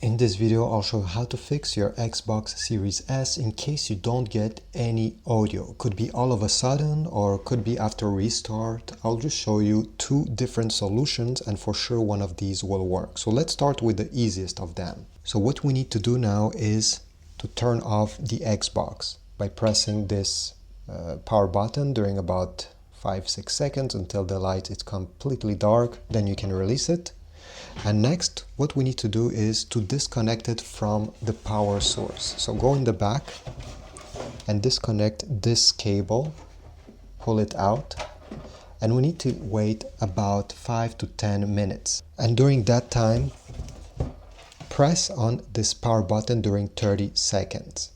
In this video, I'll show you how to fix your Xbox Series S in case you don't get any audio. Could be all of a sudden or could be after restart. I'll just show you two different solutions and for sure one of these will work. So let's start with the easiest of them. So what we need to do now is to turn off the Xbox by pressing this power button during about 5-6 seconds until the light is completely dark. Then you can release it. And next, what we need to do is to disconnect it from the power source. So go in the back and disconnect this cable, pull it out, and we need to wait about 5 to 10 minutes. And during that time, press on this power button during 30 seconds.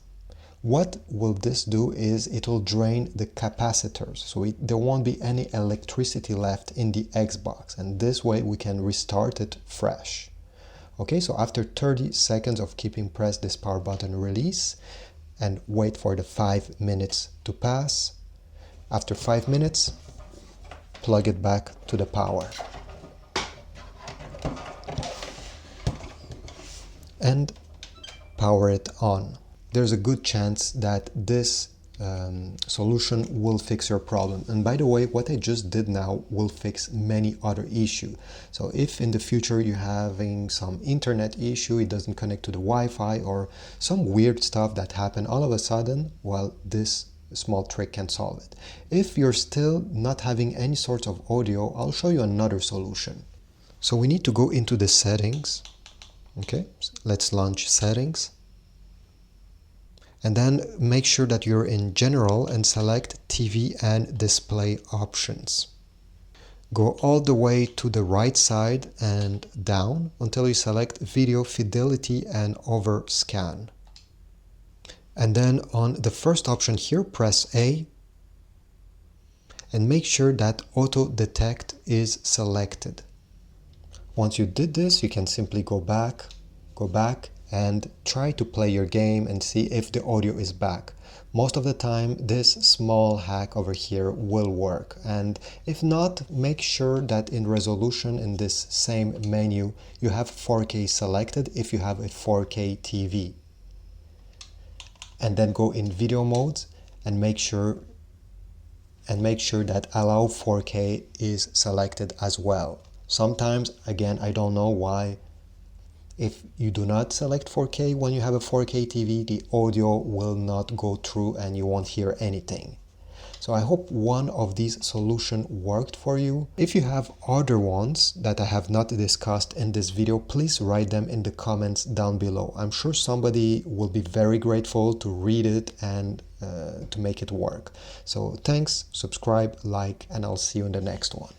What will this do is it will drain the capacitors, so there won't be any electricity left in the Xbox, and this way we can restart it fresh. Okay, so after 30 seconds of keeping pressed this power button, release and wait for the 5 minutes to pass. After 5 minutes, plug it back to the power. And power it on. There's a good chance that this solution will fix your problem. And by the way, what I just did now will fix many other issues. So if in the future you're having some internet issue, it doesn't connect to the Wi-Fi or some weird stuff that happened all of a sudden, well, this small trick can solve it. If you're still not having any sorts of audio, I'll show you another solution. So we need to go into the settings. Okay, let's launch settings. And then make sure that you're in general and select TV and display options. Go all the way to the right side and down until you select video fidelity and overscan. And then on the first option here, press A and make sure that auto detect is selected. Once you did this, you can simply go back and try to play your game and see if the audio is back. Most of the time this small hack over here will work, and if not, make sure that in resolution in this same menu you have 4K selected if you have a 4K TV. And then go in video modes and make sure that allow 4K is selected as well. Sometimes, again, I don't know why, if you do not select 4K when you have a 4K TV, the audio will not go through and you won't hear anything. So I hope one of these solutions worked for you. If you have other ones that I have not discussed in this video, please write them in the comments down below. I'm sure somebody will be very grateful to read it and to make it work. So thanks, subscribe, like, and I'll see you in the next one.